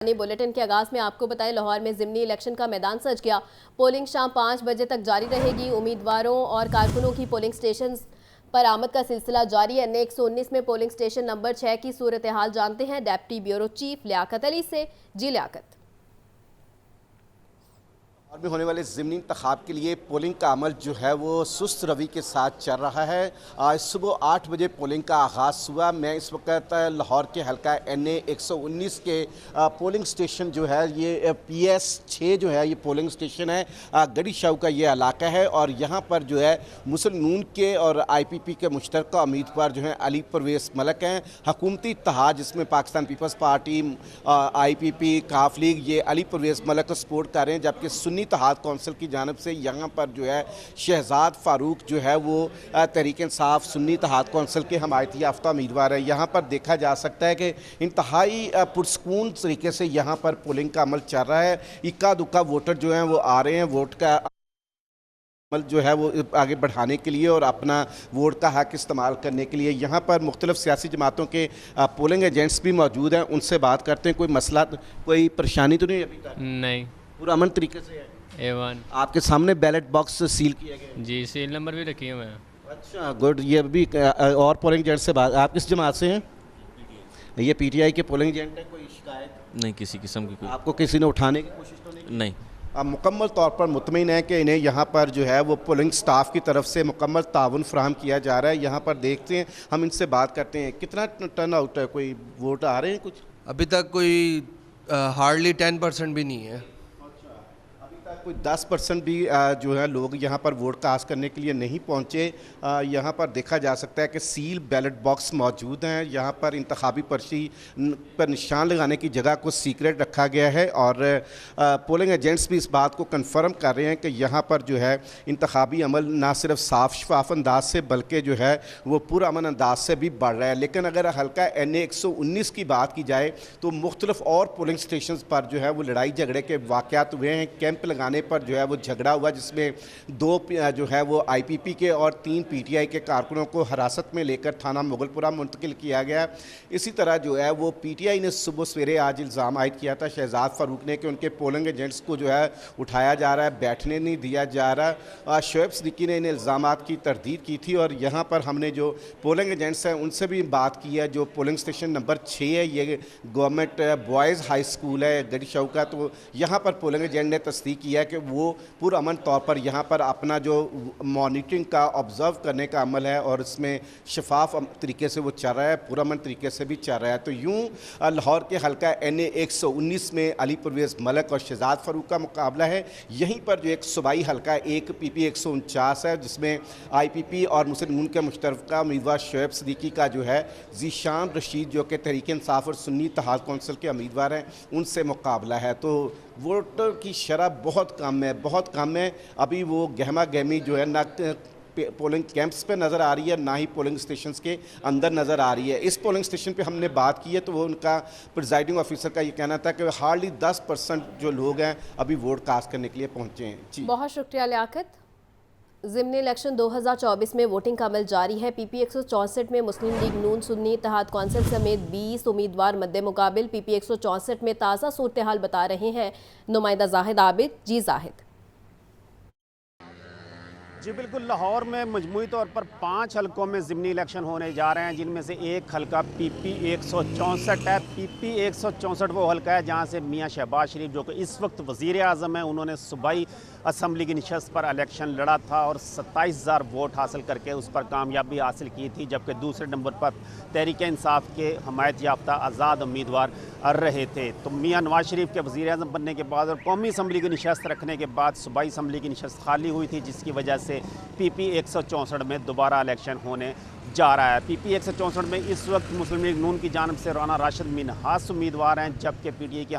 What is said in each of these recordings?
Bulletin के आगाज में आपको बताएं, लाहौर में ज़िमनी इलेक्शन का मैदान सज गया। पोलिंग शाम 5 बजे तक जारी रहेगी। उम्मीदवारों और कारकुनों की पोलिंग स्टेशन पर आमद का सिलसिला जारी है। NA 119 में पोलिंग स्टेशन नंबर 6 की सूरत हाल जानते हैं deputy bureau chief Liaquat Ali से। जी लियाकत। और में होने वाले ज़िमनी इंतखाब के लिए पोलिंग का अमल जो है वो सुस्त रवि के साथ चल रहा है। आज सुबह 8 बजे पोलिंग का आगाज़ हुआ। मैं इस वक्त लाहौर के हल्का NA 119 के पोलिंग स्टेशन जो है ये PS 6 जो है ये पोलिंग स्टेशन है। गड़ी शाह का ये इलाका है और यहाँ पर जो है मुस्लिम नून के और IPP के मुश्तरका उम्मीदवार जो हैं अली परवेज़ मलिक हैं। हुकूमती इत्तेहाद जिसमें पाकिस्तान पीपल्स पार्टी, IPP, काफ लीग ये अली परवेज़ मलिक को सपोर्ट कर रहे हैं, जबकि सुन्नी इत्तेहाद कौंसिल की जानिब से यहाँ पर जो है शहजाद फारूक जो है वो तहरीक इंसाफ सुन्नी इत्तेहाद कौंसिल के हमायती याफ्ता उम्मीदवार है। यहाँ पर देखा जा सकता है कि इंतहाई पुरसकून तरीके से यहाँ पर पोलिंग का अमल चल रहा है। इक्का दुक्का वोटर जो हैं वो आ रहे हैं वोट का अमल जो है वो आगे बढ़ाने के लिए और अपना वोट का हक इस्तेमाल करने के लिए। यहाँ पर मुख्तलिफ सियासी जमातों के पोलिंग एजेंट्स भी मौजूद हैं, उनसे बात करते हैं। कोई मसला, कोई परेशानी तो नहीं अभी तक? नहीं, पूरा अमन तरीके से है। A1 आपके सामने बैलेट बॉक्स सील किया गया? जी, सील नंबर भी रखी हुए हैं। अच्छा, गुड। ये भी और पोलिंग एजेंट से बात, आप किस जमात से हैं? ये PTI के पोलिंग एजेंट है। कोई शिकायत? नहीं, किसी किस्म की कोई। आपको किसी ने उठाने की कोशिश तो नहीं? नहीं। आप मुकम्मल तौर पर मुतमईन है कि इन्हें यहाँ पर जो है वो पोलिंग स्टाफ की तरफ से मुकम्मल ताउन फराहम किया जा रहा है। यहाँ पर देखते हैं, हम इनसे बात करते हैं। कितना टर्न आउट है? कोई वोट आ रहे हैं कुछ? अभी तक कोई हार्डली 10% भी नहीं है। कोई 10% भी जो है लोग यहाँ पर वोट कास्ट करने के लिए नहीं पहुँचे। यहाँ पर देखा जा सकता है कि सील बैलेट बॉक्स मौजूद हैं। यहाँ पर इंतखाबी पर्ची पर निशान लगाने की जगह को सीक्रेट रखा गया है और पोलिंग एजेंट्स भी इस बात को कंफर्म कर रहे हैं कि यहाँ पर जो है इंतखाबी अमल ना सिर्फ साफ शफाफ अंदाज से बल्कि जो है वो पूरा अमन अंदाज से भी बढ़ रहा है। लेकिन अगर हल्का NA 119 की बात की जाए तो मुख्तलिफ और पोलिंग स्टेशन पर जो है वो लड़ाई झगड़े के वाक़यात हुए हैं। कैंप लगाने पर जो है वो झगड़ा हुआ जिसमें 2 जो है वो IPP के और 3 PTI के कारकुनों को हिरासत में लेकर थाना मुगलपुरा मुंतकिल किया गया। इसी तरह जो है वो PTI ने सुबह सवेरे आज इल्ज़ाम आयद किया था शहजाद फारूक ने कि उनके पोलिंग एजेंट्स को जो है उठाया जा रहा है, बैठने नहीं दिया जा रहा। शोएब सिद्दीकी ने इन इल्ज़ामात की तरदीद की थी और यहाँ पर हमने जो पोलिंग एजेंट्स हैं उनसे भी बात की है। जो पोलिंग स्टेशन नंबर 6 है ये गवर्नमेंट बॉयज़ हाई स्कूल है गड़ी शाह का, तो यहाँ पर पोलिंग एजेंट ने तस्दीक किया कि वो पूरा अमन तौर पर यहाँ पर अपना जो मॉनिटरिंग का ऑब्ज़र्व करने का अमल है और इसमें शफाफ तरीके से वो चल रहा है, पूरा अमन तरीके से भी चल रहा है। तो यूँ लाहौर के हल्का NA 119 में अली परवेज़ मलिक और शहजाद फारूक का मुकाबला है। यहीं पर जो एक सूबाई हल्का एक PP 149 है जिसमें IPP और मुस्लिम नून के मुश्तरका उम्मीदवार शोएब सिद्दीकी का जो है ज़ीशान रशीद जो कि तहरीक इंसाफ और सुन्नी इत्तेहाद कौंसिल के उम्मीदवार हैं उनसे मुकाबला है। तो वोटर की शरह बहुत कम है, बहुत कम है। अभी वो गहमा गहमी जो है ना पोलिंग कैंप्स पे नज़र आ रही है ना ही पोलिंग स्टेशंस के अंदर नज़र आ रही है। इस पोलिंग स्टेशन पे हमने बात की है तो वो उनका प्रिजाइडिंग ऑफिसर का ये कहना था कि हार्डली 10% जो लोग हैं अभी वोट कास्ट करने के लिए पहुँचे हैं। जी बहुत शुक्रिया लियाकत। ज़िमनी इलेक्शन 2024 में वोटिंग का अमल जारी है। PP 164 में मुस्लिम लीग नून सुन्नी इत्तेहाद कौंसिल समेत 20 उम्मीदवार मद्दे मुकाबिल PP 164 में ताज़ा सूरत हाल बता रहे हैं नुमाइंदा जाहिद आबिद। जी जाहिद। जी बिल्कुल, लाहौर में मजमूई तौर पर 5 हलकों में ज़िमनी इलेक्शन होने जा रहे हैं जिनमें से एक हलका PP 164 है। PP 164 वो हलका है जहां से मियां शहबाज शरीफ जो कि इस वक्त वज़ीर आज़म हैं उन्होंने सूबाई असम्बली की नशस्त पर इलेक्शन लड़ा था और 27,000 वोट हासिल करके उस पर कामयाबी हासिल की थी, जबकि दूसरे नंबर पर तहरीक इंसाफ के हमायत याफ्ता आज़ाद उम्मीदवार रहे थे। तो मियां नवाज शरीफ के वज़ीर आज़म बनने के बाद और कौमी असम्बली की नशस्त रखने के बाद सूबाई असम्बली की नशस्त खाली हुई थी जिसकी वजह से PP 164 में दोबारा इलेक्शन होने जा रहा है। PP 164 में इस वक्त मुस्लिम लीग नून की जानिब से राना राशिद मिनहास उम्मीदवार हैं, जबकि PTI के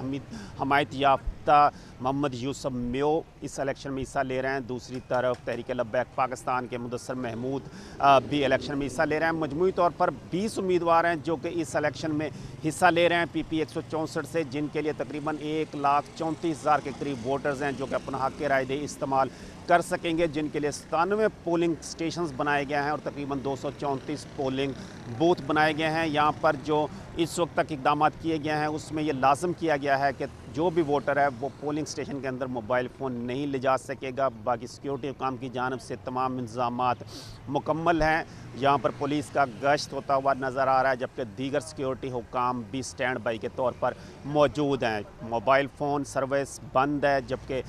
हमायत याफ्ता मोहम्मद यूसुफ म्यो इस इलेक्शन में हिस्सा ले रहे हैं। दूसरी तरफ तहरीक लब्बैक पाकिस्तान के मुदस्सर महमूद भी इलेक्शन में हिस्सा ले रहे हैं। मजमूई तौर पर 20 उम्मीदवार हैं जो कि इस इलेक्शन में हिस्सा ले रहे हैं PP 164 से, जिनके लिए तकरीबन 1,34,000 के करीब वोटर्स हैं जो कि अपना हक़ राय दे इस्तेमाल कर सकेंगे, जिनके लिए 97 पोलिंग स्टेशंस बनाए गए हैं और तकरीबन 234 पोलिंग बूथ बनाए गए हैं। यहाँ पर जो इस वक्त तक इकदाम किए गए हैं उसमें ये लाजम किया गया है कि जो भी वोटर है वो पोलिंग स्टेशन के अंदर मोबाइल फ़ोन नहीं ले जा सकेगा। बाकी सिक्योरिटी हुकाम की जानिब से तमाम इंतज़ामात मुकम्मल हैं। यहाँ पर पुलिस का गश्त होता हुआ नज़र आ रहा है, जबकि दीगर सिक्योरिटी हुकाम भी स्टैंड बाई के तौर पर मौजूद हैं। मोबाइल फ़ोन सर्विस बंद है, जबकि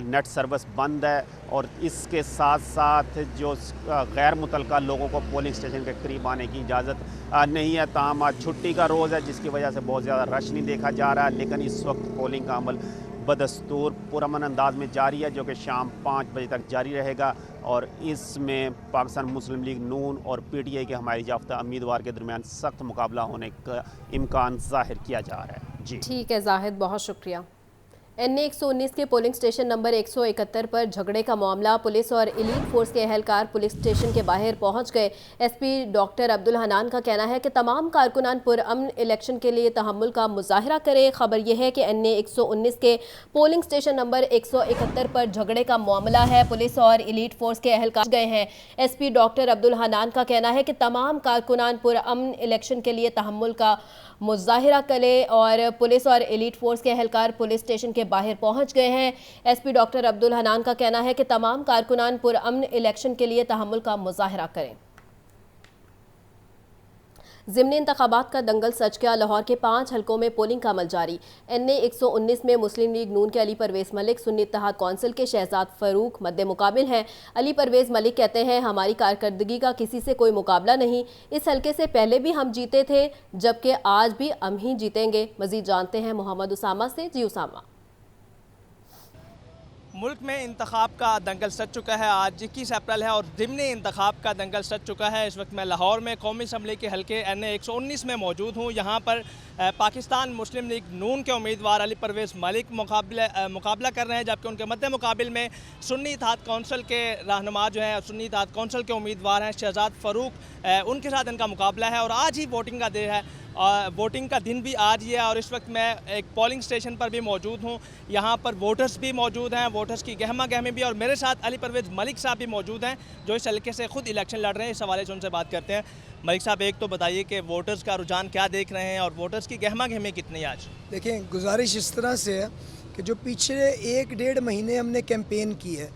नेट सर्विस बंद है, और इसके साथ साथ जो गैर मुतल्लका लोगों को पोलिंग स्टेशन के करीब आने की इजाज़त नहीं है। ताहम आज छुट्टी का रोज़ है जिसकी वजह से बहुत ज़्यादा रश नहीं देखा जा रहा है, लेकिन इस वक्त पोलिंग का अमल बदस्तूर पुरअमन अंदाज में जारी है जो कि शाम 5 बजे तक जारी रहेगा। और इसमें पाकिस्तान मुस्लिम लीग नून और PTI के हमारी याफ्ता उम्मीदवार के दरमियान सख्त मुकाबला होने का इम्कान ज़ाहिर किया जा रहा है। जी ठीक है जाहिद, बहुत शुक्रिया। NA 119 के पोलिंग स्टेशन नंबर 171 पर झगड़े का मामला, पुलिस और एलीट फोर्स के अहलकार पुलिस स्टेशन के बाहर पहुंच गए। SP डॉक्टर अब्दुल हनान का कहना है कि तमाम कारकुनान पुरअमन इलेक्शन के लिए तहम्मुल का मुजाहरा करें। खबर यह है कि NA 119 के पोलिंग स्टेशन नंबर 171 पर झगड़े का मामला है, पुलिस और एलीट फोर्स के अहलकार गए हैं। SP डॉक्टर अब्दुल हनान का कहना है कि तमाम कारकुनान पुरअमन इलेक्शन के लिए तहम्मुल का मुजाहिरा करें और पुलिस और एलीट फोर्स के अहलकार पुलिस स्टेशन के बाहर पहुंच गए हैं। SP डॉक्टर अब्दुल हनान का कहना है कि तमाम कारकुनान पुरअमन इलेक्शन के लिए तहम्मुल का मुजाहिरा करें। ज़िमनी इंतखाबात का दंगल सच गया, लाहौर के 5 हलकों में पोलिंग का अमल जारी। NA 119 में मुस्लिम लीग नून के अली परवेज़ मलिक, सुन्नी इत्तेहाद कौंसिल के शहजाद फ़रूक मद्दे मुकाबिल हैं। अली परवेज़ मलिक कहते हैं, हमारी कारकर्दगी का किसी से कोई मुकाबला नहीं, इस हलके से पहले भी हम जीते थे, जबकि आज भी हम ही जीतेंगे। मज़ीद जानते हैं मोहम्मद उसामा से। जी उसामा। मुल्क में इंतखाब का दंगल सच चुका है। आज 21 अप्रैल है और ज़िमनी इंतखाब का दंगल सच चुका है। इस वक्त मैं लाहौर में कौमी असम्बली के हल्के NA 119 में मौजूद हूँ। यहाँ पर पाकिस्तान मुस्लिम लीग नून के उम्मीदवार अली परवेज़ मलिक मुकाबला कर रहे हैं, जबकि उनके मद्दे मुकाबिल में सुन्नी इत्तेहाद कौंसिल के रहनुमा जो हैं, सुन्नी इत्तेहाद कौंसिल के उम्मीदवार हैं शहजाद फ़रूक, उनके साथ इनका मुकाबला है। और आज ही वोटिंग का दिन है, वोटिंग का दिन भी आज ही है। और इस वक्त मैं एक पोलिंग स्टेशन पर भी मौजूद हूँ। यहाँ पर वोटर्स भी मौजूद हैं, वोटर्स की गहमा गहमी भी, और मेरे साथ अली परवेज़ मलिक साहब भी मौजूद हैं जो इस हल्के से खुद इलेक्शन लड़ रहे हैं। इस हवाले से उनसे बात करते हैं। मलिक साहब, एक तो बताइए कि वोटर्स का रुझान क्या देख रहे हैं और वोटर्स की गहमा गहमी कितनी है आज? देखें, गुजारिश इस तरह से है कि जो पिछले 1-1.5 महीने हमने कैंपेन की है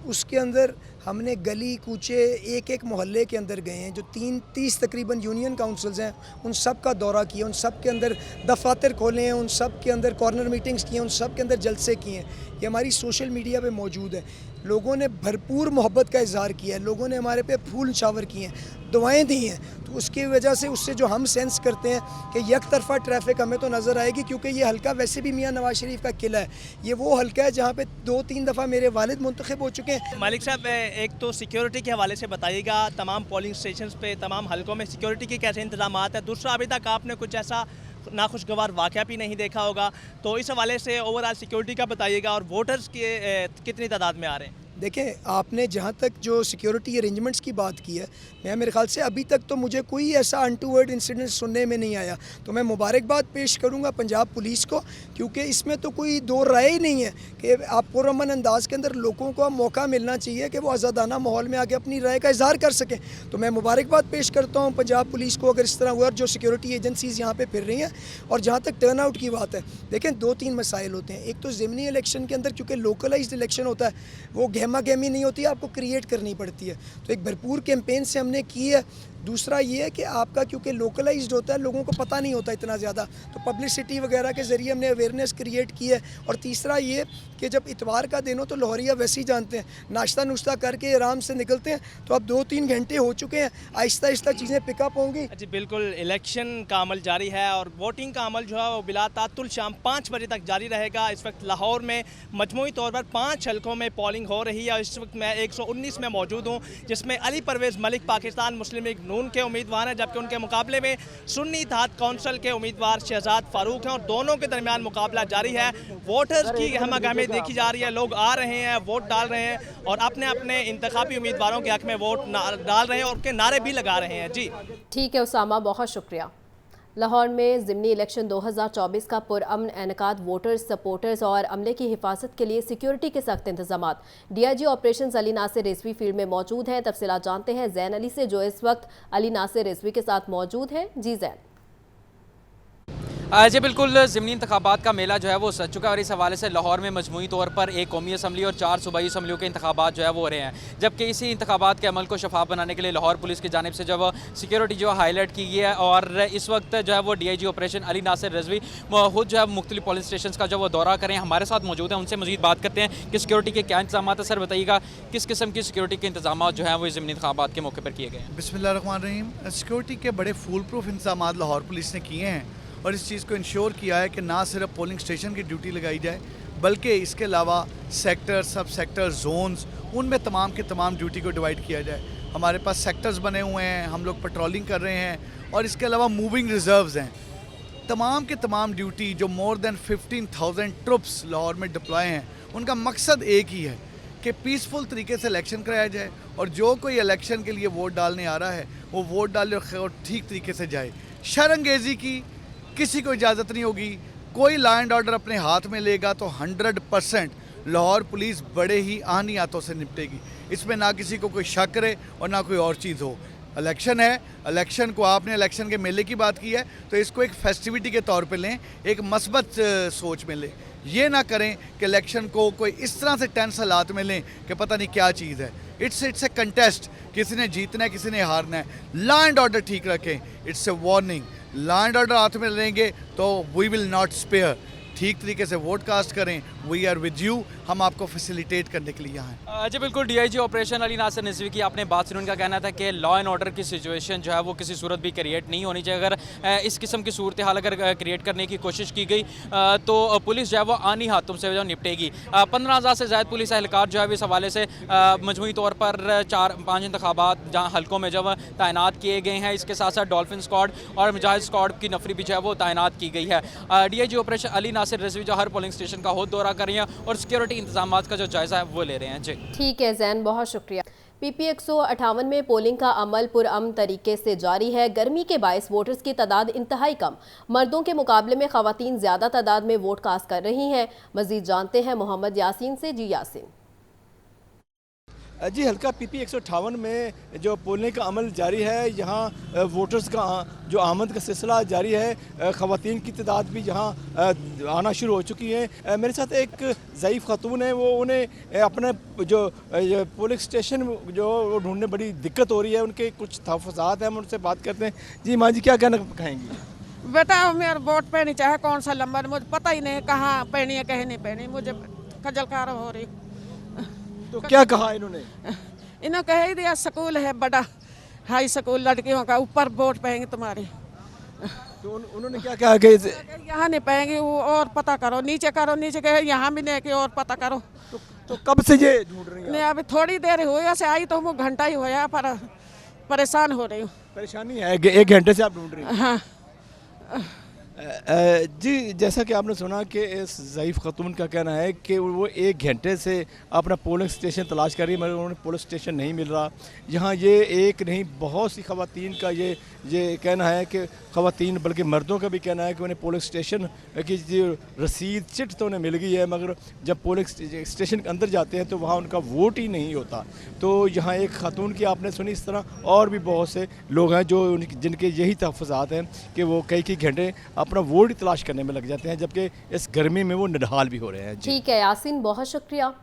उसके अंदर हमने गली कूचे एक मोहल्ले के अंदर गए हैं। जो 30 तकरीबन यूनियन काउंसिल्स हैं उन सब का दौरा किया, उन सब के अंदर दफातर खोले हैं, उन सब के अंदर कॉर्नर मीटिंग्स की हैं, उन सब के अंदर जलसे किए हैं। ये हमारी सोशल मीडिया पे मौजूद है। लोगों ने भरपूर मोहब्बत का इजहार किया है, लोगों ने हमारे पे फूल शावर किए हैं, दुआएं दी हैं। तो उसकी वजह से उससे जो हम सेंस करते हैं कि एक तरफा ट्रैफिक हमें तो नज़र आएगी, क्योंकि ये हल्का वैसे भी मियां नवाज शरीफ का किला है। ये वो हल्का है जहाँ पे 2-3 दफ़ा मेरे वालिद मुंतखब हो चुके हैं। मलिक साहब, एक तो सिक्योरिटी के हवाले से बताइएगा, तमाम पोलिंग स्टेशन पे तमाम हलकों में सिक्योरिटी के कैसे इंतजाम हैं? दूसरा, अभी तक आपने कुछ ऐसा नाखुशगवार वाक़या भी नहीं देखा होगा, तो इस हवाले से ओवरऑल सिक्योरिटी का बताइएगा और वोटर्स के कितनी तादाद में आ रहे हैं? देखें, आपने जहाँ तक जो सिक्योरिटी अरेंजमेंट्स की बात की है, मैं मेरे ख्याल से अभी तक तो मुझे कोई ऐसा अनटूवर्ड इंसिडेंट सुनने में नहीं आया। तो मैं मुबारकबाद पेश करूँगा पंजाब पुलिस को, क्योंकि इसमें तो कोई दो राय ही नहीं है कि आप पुरअमन अंदाज के अंदर लोगों को मौका मिलना चाहिए कि वो आज़ादाना माहौल में आके अपनी राय का इजहार कर सकें। तो मैं मुबारकबाद पेश करता हूँ पंजाब पुलिस को अगर इस तरह हुआ, और जो सिक्योरिटी एजेंसीज़ यहाँ पर फिर रही हैं। और जहाँ तक टर्न आउट की बात है, देखें 2-3 मसाइल होते हैं। एक तो ज़िमनी इलेक्शन के अंदर चूँकि लोकलाइज्ड इलेक्शन होता है, वो गहमा गहमी नहीं होती है, आपको क्रिएट करनी पड़ती है। तो एक भरपूर कैंपेन से हमने की है। दूसरा ये है कि आपका क्योंकि लोकलाइज्ड होता है, लोगों को पता नहीं होता इतना ज़्यादा, तो पब्लिसिटी वगैरह के ज़रिए हमने अवेयरनेस क्रिएट की है। और तीसरा ये कि जब इतवार का दिन हो तो लाहौरिया वैसे ही जानते हैं, नाश्ता नुश्ता करके आराम से निकलते हैं। तो अब 2-3 घंटे हो चुके हैं, आहिस्ता आहिस्ता चीज़ें पिकअप होंगी। जी बिल्कुल, इलेक्शन का अमल जारी है और वोटिंग का अमल जो है वो बिला तातुल शाम 5 बजे तक जारी रहेगा। इस वक्त लाहौर में मजमूई तौर पर 5 हलकों में पोलिंग हो रही है। इस वक्त मैं 119 में मौजूद हूँ, जिसमें अली परवेज़ मलिक पाकिस्तान मुस्लिम लीग नून के उम्मीदवार हैं, जबकि उनके मुकाबले में सुन्नी इत्तेहाद कौंसिल के उम्मीदवार शहजाद फारूक हैं और दोनों के दरमियान मुकाबला जारी है। वोटर्स की गहमागहमी देखी जा रही है, लोग आ रहे हैं, वोट डाल रहे हैं और अपने अपने इंतखाबी उम्मीदवारों के हक में वोट डाल रहे हैं और उनके नारे भी लगा रहे हैं। जी ठीक है उसामा, बहुत शुक्रिया। लाहौर में ज़िमनी इलेक्शन 2024 का पुरअमन इनेकाद, वोटर्स, सपोर्टर्स और अमले की हिफाजत के लिए सिक्योरिटी के सख्त इंतजामात। DIG operation Ali Nasir Rizvi field में मौजूद हैं। तफसीलात जानते हैं जैन अली से, जो इस वक्त अली नासिर रिजवी के साथ मौजूद हैं। जी जैन। जी बिल्कुल, ज़िमनी इंतखाबात का मेला जो है वो सज चुका है और इस हवाले से लाहौर में मजमूई तौर पर एक कौमी असम्बली और 4 सूबाई असम्बलियों के इंतखाबात जो है वो हो रहे हैं। जबकि इसी इंतखाबात के अमल को शफाफ बनाने के लिए लाहौर पुलिस की जानिब से जब सिक्योरिटी जो हाईलाइट की गई है और इस वक्त जो है वो डीआईजी ऑपरेशन अली नासिर रिजवी खुद जो है मुख्तलिफ पुलिस स्टेशन का जो वो दौरा करें हमारे साथ मौजूद हैं। उनसे मज़ीद बात करते हैं कि सिक्योरिटी के क्या इंतजाम है। सर बताइएगा किस किस्म की सिक्योरिटी के इंतजाम जो हैं वो ज़िमनी इंतखाबात के मौके पर किए गए हैं? बिस्मिल्लाहिर्रहमानिर्रहीम। सिक्योरिटी के बड़े फूल प्रूफ इंतजाम लाहौर पुलिस ने किए हैं और इस चीज़ को इंश्योर किया है कि ना सिर्फ पोलिंग स्टेशन की ड्यूटी लगाई जाए बल्कि इसके अलावा सेक्टर, सब सेक्टर, जोन्स, उनमें तमाम के तमाम ड्यूटी को डिवाइड किया जाए। हमारे पास सेक्टर्स बने हुए हैं, हम लोग पेट्रोलिंग कर रहे हैं और इसके अलावा मूविंग रिजर्व्स हैं। तमाम के तमाम ड्यूटी जो मोर देन 15,000 ट्रुप्स लाहौर में डिप्लॉय हैं, उनका मकसद एक ही है कि पीसफुल तरीके से इलेक्शन कराया जाए और जो कोई इलेक्शन के लिए वोट डालने आ रहा है वो वोट डाले और ठीक तरीके से जाए। शरंगेज़ी की किसी को इजाज़त नहीं होगी। कोई लॉ एंड ऑर्डर अपने हाथ में लेगा तो 100% लाहौर पुलिस बड़े ही आनी हाथों से निपटेगी। इसमें ना किसी को कोई शक रहे और ना कोई और चीज़ हो। इलेक्शन है, इलेक्शन को आपने इलेक्शन के मेले की बात की है तो इसको एक फेस्टिविटी के तौर पे लें, एक मस्बत सोच में लें। ये ना करें कि इलेक्शन को कोई इस तरह से टेंस हालात में लें कि पता नहीं क्या चीज़ है। इट्स ए कंटेस्ट, किसी ने जीतना है, किसी ने हारना है। लॉ एंड ऑर्डर ठीक रखें, it's a warning. Law and order हाथ में लेंगे तो वी विल नॉट स्पेयर। ठीक तरीके से वोट कास्ट करें, वी आर विद यू, हम आपको फैसिलिटेट करने के लिए यहाँ हैं। जी बिल्कुल, डीआईजी ऑपरेशन अली नासिर रिजवी की आपने बात सुनी। उनका कहना था कि लॉ एंड ऑर्डर की सिचुएशन जो है वो किसी सूरत भी क्रिएट नहीं होनी चाहिए। अगर इस किस्म की सूरत हाल अगर क्रिएट करने की कोशिश की गई तो पुलिस जो है वो आनी हाथों से जो निपटेगी। 15,000 से ज़्यादा पुलिस एहलकार जो है इस हवाले से मजमूई तौर पर 4-5 इंतखाबात जहाँ हल्कों में जब तैनात किए गए हैं। इसके साथ साथ डॉल्फिन स्क्वाड और मुजाहिद स्क्वाड की नफरी भी जो है वो तैनात की गई है। डीआईजी ऑपरेशन अली नासिर रिजवी जो हर पोलिंग स्टेशन का खुद दौरा कर रही हैं और सिक्योरिटी इंतजाम का जो जायजा है वो ले रहे हैं। जी ठीक है जैन, बहुत शुक्रिया। पीपी 158 में पोलिंग का अमल पुरअमन तरीके से जारी है। गर्मी के बायस वोटर्स की तादाद इंतहाई कम, मर्दों के मुकाबले में खवातीन ज्यादा तादाद में वोट कास्ट कर रही हैं। मजीद जानते हैं मोहम्मद यासीन से। जी यासीन। जी हल्का पीपी 158 में जो पोलिंग का अमल जारी है, यहाँ वोटर्स का जो आमद का सिलसिला जारी है। ख़वातीन की तादाद भी यहाँ आना शुरू हो चुकी है। मेरे साथ एक ज़ईफ़ खातून है, वो उन्हें अपने जो पोलिंग स्टेशन जो ढूंढने बड़ी दिक्कत हो रही है, उनके कुछ तहफ़्फ़ुज़ात हैं, हम उनसे बात करते हैं। जी माँ जी, क्या कहना कहेंगी? बेटा मेरा वोट पैनी चाहे कौन सा नंबर, मुझे पता ही नहीं कहाँ पैनी है कहीं नहीं पैनी, मुझे खजलकार हो रही। तो क्या कहा इन्होंने? इन्होंने कह ही दिया स्कूल है बड़ा, हाई स्कूल लड़कियों का, ऊपर वोट पाएंगे तुम्हारे। तो उन्होंने क्या कहा कि यहाँ नहीं पाएंगे, वो और पता करो, नीचे करो, नीचे कहे यहाँ भी नहीं कि और पता करो। तो कब से ये ढूंढ रही हैं? नहीं अभी थोड़ी देर हुई ऐसे आई तो वो घंटा ही होया, पर परेशान हो रही हूँ। परेशानी है, 1 घंटे से आप ढूंढ रही हैं? हाँ जी, जैसा कि आपने सुना कि इस ज़ईफ़ खातून का कहना है कि वो 1 घंटे से अपना पोलिंग स्टेशन तलाश कर रही है, मगर उन्हें पोलिंग स्टेशन नहीं मिल रहा। यहाँ ये एक नहीं, बहुत सी ख़वातीन का ये कहना है कि ख़वातीन बल्कि मर्दों का भी कहना है कि उन्हें पोलिंग स्टेशन की जो रसीद चिट तो उन्हें मिल गई है, मगर जब पोलिंग स्टेशन के अंदर जाते हैं तो वहाँ उनका वोट ही नहीं होता। तो यहाँ एक खातून की आपने सुनी, इस तरह और भी बहुत से लोग हैं जो जिनके यही तहफ़्फ़ुज़ात हैं कि वो कई घंटे अपना वोट तलाश करने में लग जाते हैं, जबकि इस गर्मी में वो निढाल भी हो रहे हैं। ठीक है यासीन, बहुत शुक्रिया।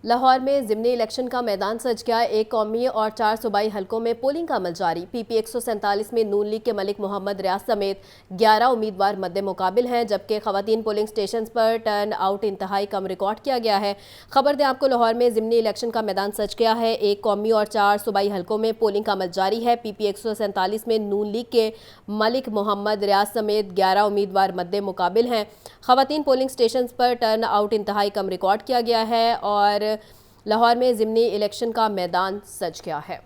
लाहौर में ज़िमनी इलेक्शन का मैदान सज गया। 1 कौमी और 4 सूबाई हलकों में पोलिंग का अमल जारी। पीपी 147 में नून लीग के मलिक मोहम्मद रियाज समेत 11 उम्मीदवार मद्दे मुकाबिल हैं, जबकि खवातीन पोलिंग स्टेशन पर टर्न आउट इंतहाई कम रिकॉर्ड किया गया है। खबर दें आपको, लाहौर में ज़िमनी इलेक्शन का मैदान सज गया है। 1 कौमी और 4 सूबाई हलकों में पोलिंग का अमल जारी है। पीपी 147 में नून लीग के मलिक मोहम्मद रियाज समेत 11 उम्मीदवार मद्दे मुकाबिल हैं। खवातीन पोलिंग स्टेशन पर टर्न आउट इंतहाई कम रिकॉर्ड किया गया है और लाहौर में ज़िमनी इलेक्शन का मैदान सज गया है।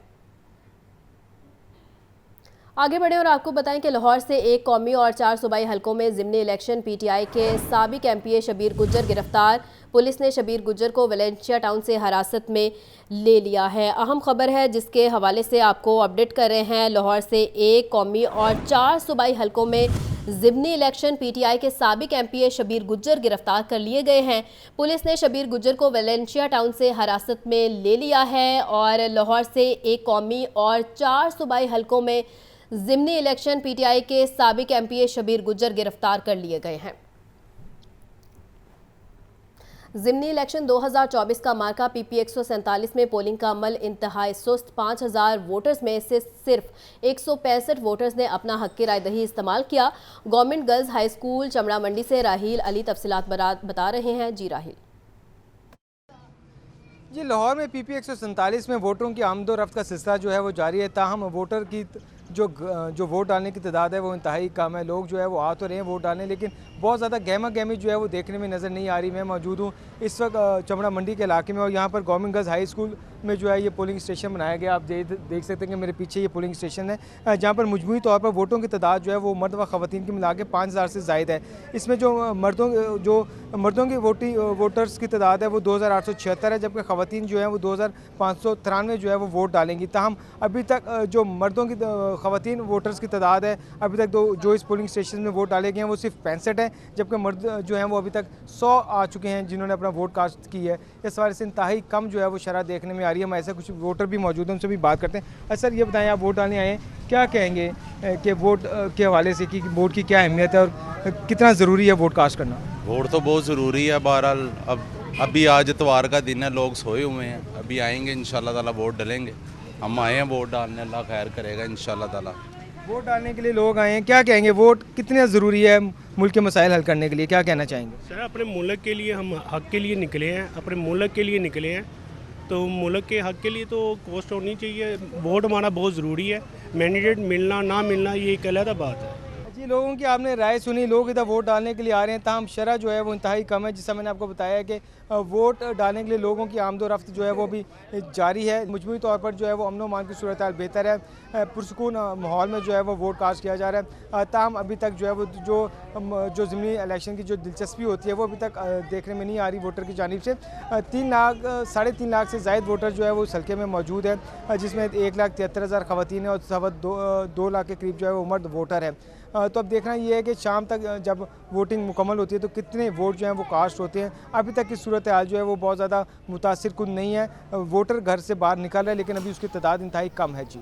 आगे बढ़े और आपको बताएं कि लाहौर से एक कौमी और 4 सूबाई हलकों में ज़िमनी इलेक्शन पीटीआई के साबिक एमपीए शबीर गुज्जर गिरफ्तार। पुलिस ने शबीर गुज्जर को वेलेंशिया टाउन से हिरासत में ले लिया है। अहम खबर है जिसके हवाले से आपको अपडेट कर रहे हैं। लाहौर से एक कौमी और 4 सूबाई हलकों में ज़िमनी इलेक्शन पीटीआई के साबिक एमपीए शबीर गुज्जर गिरफ्तार कर लिए गए हैं। पुलिस ने शबीर गुज्जर को वेलेंशिया टाउन से हिरासत में ले लिया है और लाहौर से एक कौमी और 4 सूबाई हलकों में ज़िमनी इलेक्शन पीटीआई के साबिक एमपीए शबीर गुज्जर गिरफ्तार कर लिए गए हैं। ज़िमनी इलेक्शन 2024 का मार्का पीपी 147 में पोलिंग का अमल इंतहाई सुस्त। 5000 वोटर्स में से सिर्फ 165 वोटर्स ने अपना हक की रायदही इस्तेमाल किया। गवर्नमेंट गर्ल्स हाई स्कूल चमड़ा मंडी से राहील अली तफसीलात बता रहे हैं। जी राहील। जी, लाहौर में पीपी 147 में वोटरों की आमदोरफ्त का सिलसिला जो है वो जारी है। ताहम वोटर की जो वोट डालने की तादाद है वो इंतहाई कम है। लोग जो है वो आ तो रहे हैं वोट डालने, लेकिन बहुत ज़्यादा गहमा गहमी जो है वो देखने में नज़र नहीं आ रही। मैं मौजूद हूँ इस वक्त चमड़ा मंडी के इलाके में और यहाँ पर गवर्नमेंट गर्ल्स हाई स्कूल में जो है ये पोलिंग स्टेशन बनाया गया। आप देख सकते हैं कि मेरे पीछे ये पोलिंग स्टेशन है जहाँ पर मजमूई तौर पर वोटों की तादाद जो है वो मर्द व ख़वातीन की मिला के 5000 से ज़ायद है। इसमें जो मर्दों की वोटर्स की तादाद है वो 2876 है, जबकि ख़वातीन जो है वो 2593 जो है वो वोट डालेंगी। ताहम अभी तक जो मर्दों की ख़वातीन वोटर्स की तादाद है अभी तक जो इस पोलिंग स्टेशन में वोट डाले गए हैं वो सिर्फ 65 है, जबकि मर्द जो हैं वो अभी तक 100 आ चुके हैं जिन्होंने अपना वोट कास्ट की है। इस हवाले से इंतहाई कम जो है वो शरह देखने में आ रही है। हम ऐसे कुछ वोटर भी मौजूद हैं, उनसे भी बात करते हैं। सर ये बताएं, आप वोट डालने आए हैं, क्या कहेंगे कि वोट के हवाले से कि वोट की क्या अहमियत है और कितना ज़रूरी है वोट कास्ट करना? वोट तो बहुत ज़रूरी है। बहरहाल अभी आज इतवार का दिन है, लोग सोए हुए हैं, अभी आएंगे इंशाल्लाह ताला वोट डालेंगे। हम आए हैं वोट डालने, अल्लाह खैर करेगा इंशाल्लाह ताला। वोट डालने के लिए लोग आए हैं, क्या कहेंगे वोट कितना ज़रूरी है मुल्क के मसाइल हल करने के लिए, क्या कहना चाहेंगे? सर, अपने मुल्क के लिए हम हक के लिए निकले हैं, अपने मुल्क के लिए निकले हैं, तो मुल्क के हक के लिए तो कोस्ट होनी चाहिए। वोट हमारा बहुत ज़रूरी है। मैंडेट मिलना ना मिलना ये एक अलग बात है। जी, लोगों की आपने राय सुनी, लोग इधर वोट डालने के लिए आ रहे हैं। ताहम शरह जो है वो इंतहाई कम है। जिससे मैंने आपको बताया है कि वोट डालने के लिए लोगों की आमदोरफ्त जो है वो भी जारी है। मजमूई तौर पर जो है वो अमन मान की सूरत हाल बेहतर है। पुरसकून माहौल में जो है वो वोट कास्ट किया जा रहा है। ताहम अभी तक जो है वो जो ज़िमनी इलेक्शन की जो दिलचस्पी होती है वो अभी तक देखने में नहीं आ रही वोटर की जानिब से। 3 लाख से ज़ायद वोटर जो है वो इस हल्के में मौजूद है, जिसमें 1,73,000 ख़वातीन है और 2 लाख के करीब जो है वो मर्द वोटर है। तो अब देखना ये है कि शाम तक जब वोटिंग मुकम्मल होती है तो कितने वोट जो हैं वो कास्ट होते हैं। अभी तक की सूरत हाल जो है वो बहुत ज़्यादा मुतासिर कुन नहीं है। वोटर घर से बाहर निकल रहा है, लेकिन अभी उसकी तादाद इंतहाई कम है। जी।